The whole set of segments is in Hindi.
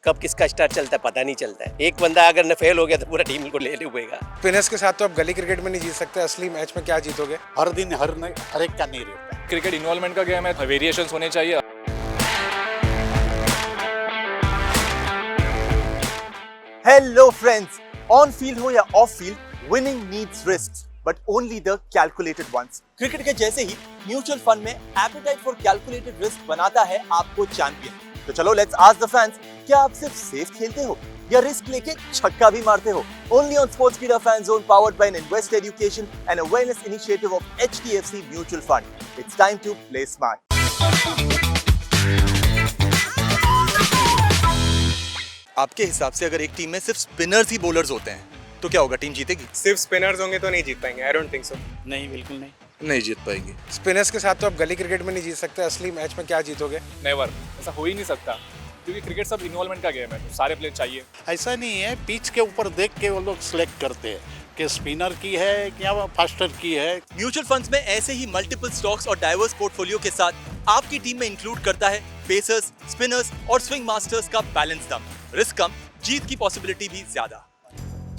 कब किसका स्टार्ट चलता है पता नहीं चलता है। एक बंदा अगर न फेल हो गया तो पूरा टीम को ले लेगा। स्पिनर्स के साथ तो आप गली क्रिकेट में नहीं जीत सकते, असली मैच में क्या जीतोगे। हर दिन हर एक का नहीं रहता। क्रिकेट इन्वॉल्वमेंट का गेम है, वेरिएशंस होने चाहिए। हेलो फ्रेंड्स, ऑन फील्ड हो या off field, winning needs risks but only the calculated ones. Cricket के जैसे ही म्यूचुअल फंड में एपेटाइट फॉर कैलकुलेटेड रिस्क बनाता है आपको चैंपियन। तो चलो लेट्स आस्क द फैंस, क्या आप सिर्फ सेफ खेलते हो या रिस्क लेके छक्का भी मारते हो? Only on Sportskeeda fan zone, powered by invest education and awareness initiative of HDFC mutual fund. It's time to play smart. आपके हिसाब से अगर एक टीम में सिर्फ स्पिनर्स ही बॉलर्स होते हैं तो क्या होगा, टीम जीतेगी? सिर्फ स्पिनर्स होंगे तो नहीं जीत पाएंगे। I don't think so. नहीं, बिल्कुल नहीं। नहीं जीत पाएंगे। स्पिनर्स के साथ तो आप गली क्रिकेट में नहीं जीत सकते, असली मैच में क्या जीतोगे। नेवर, ऐसा हो ही नहीं सकता क्योंकि क्रिकेट सब इन्वॉल्वमेंट का गेम है, तो सारे प्लेयर चाहिए। ऐसा नहीं है, पिच के ऊपर देख के वो लोग सिलेक्ट करते हैं कि स्पिनर की है या फास्टर की है। म्यूचुअल फंड्स में ऐसे ही मल्टीपल स्टॉक्स और डाइवर्स पोर्टफोलियो के साथ आपकी टीम में इंक्लूड करता है पेसर्स, स्पिनर्स और स्विंग मास्टर्स का बैलेंस दम। रिस्क कम, जीत की पॉसिबिलिटी भी ज्यादा।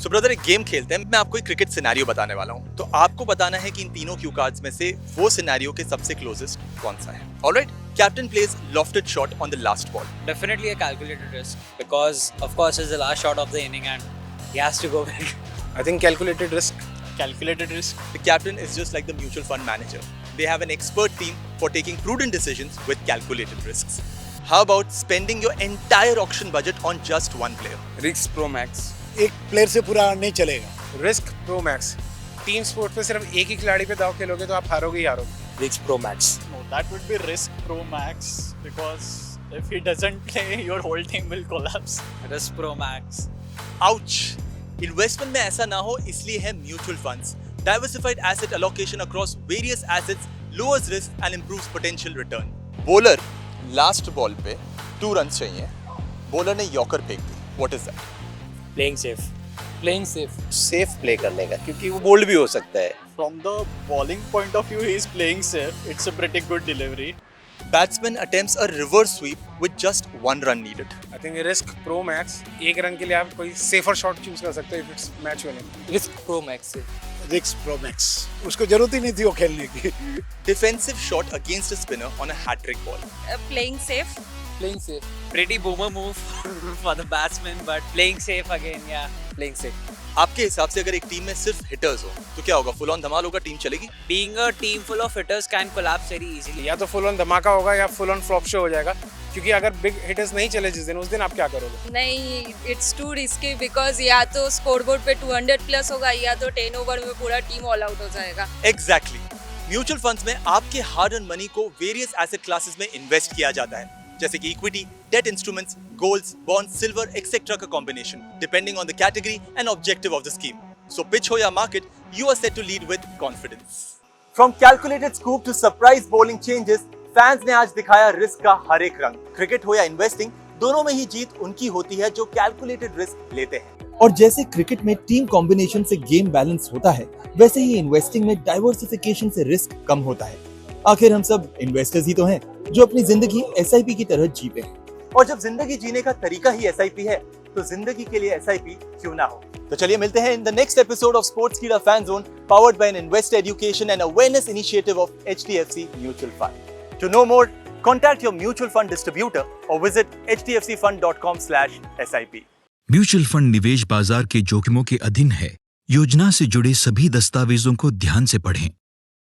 सो ब्रदर, एक गेम खेलते हैं। मैं आपको एक क्रिकेट सिनेरियो बताने वाला हूं, तो आपको बताना है कि इन तीनों क्यू कार्ड्स में से वो सिनेरियो के सबसे क्लोजेस्ट कौन सा है। Alright, captain plays lofted shot on the last ball. Definitely a calculated risk because of course it's the last shot of the inning and he has to go big. I think calculated risk. Calculated risk. The captain is just like the mutual fund manager. They have an expert team for taking prudent decisions with calculated risks. How about spending your entire auction budget on just one player? Risk pro max. एक प्लेयर से पूरा नहीं चलेगा। Risk pro max. Team sport पे सिर्फ एक ही खिलाड़ी पे दाव खेलोगे तो आप हारोगे ही हारोगे। Risk pro max. No, that would be Risk Pro Max because if he doesn't play, your whole team will collapse. Risk Pro Max. Ouch! Investment में ऐसा ना हो इसलिए है mutual funds. Diversified asset allocation across various assets lowers risk and improves potential return. Bowler, last ball पे 2 रन चाहिए, बॉलर ने यॉर्कर फेंक दी। What is that? Playing safe. Playing safe. Safe play करने का, क्योंकि वो बोल्ड भी हो सकता है। From the bowling point of view, he is playing safe. It's a pretty good delivery. Batsman attempts a reverse sweep with just 1 run needed. I think risk pro max. 1 run के लिए आप कोई सेफर शॉट चूज कर सकते हो if it's match winning. Risk Pro Max. Risk pro max, उसको जरूरत ही नहीं थी वो खेलने की। Defensive shot against a spinner on a hat-trick ball. Playing safe. Playing safe. Pretty boomer move for the batsman but playing safe again, yeah. Playing safe. आपके हिसाब से अगर एक टीम में सिर्फ हिटर्स हो तो क्या होगा, फुल ऑन धमाल होगा, टीम चलेगी? Being a team full of hitters can collapse very easily. या तो फुल ऑन धमाका होगा या फुल ऑन फ्लॉप शो हो जाएगा, क्योंकि अगर बिग हिटर्स नहीं चले जिस दिन, उस दिन आप क्या करोगे? नहीं, इट्स टू रिस्की बिकॉज या तो स्कोरबोर्ड पे 200 प्लस होगा या तो 10 ओवर में पूरा टीम ऑल आउट हो जाएगा। एग्जैक्टली। म्यूचुअल फंड्स में आपके हार्ड अर्न मनी को वेरियस एसेट क्लासेस में इन्वेस्ट किया जाता है, जैसे कि equity, debt instruments, golds, bonds, silver etcetera का combination, depending on the category and objective of the scheme. So pitch हो या market, you are set to lead with confidence. From calculated scoop to surprise bowling changes, fans ने आज दिखाया रिस्क का हर एक रंग। क्रिकेट हो या इन्वेस्टिंग, दोनों में ही जीत उनकी होती है जो कैलकुलेटेड रिस्क लेते हैं। और जैसे क्रिकेट में टीम कॉम्बिनेशन से गेम बैलेंस होता है, वैसे ही इन्वेस्टिंग में डाइवर्सिफिकेशन से रिस्क कम होता है। आखिर हम सब इन्वेस्टर्स ही तो हैं जो अपनी जिंदगी SIP की तरह जीते हैं। और जब जिंदगी जीने का तरीका ही SIP है, तो जिंदगी के लिए SIP क्यों ना हो। तो चलिए मिलते हैं in the next episode of Sportskeeda fan zone, powered by invest education and awareness initiative of HDFC mutual fund. To know more, contact your mutual fund distributor or visit hdfcfund.com/SIP. Mutual fund निवेश बाजार के जोखिमों के अधीन है। योजना से जुड़े सभी दस्तावेजों को ध्यान से पढ़ें।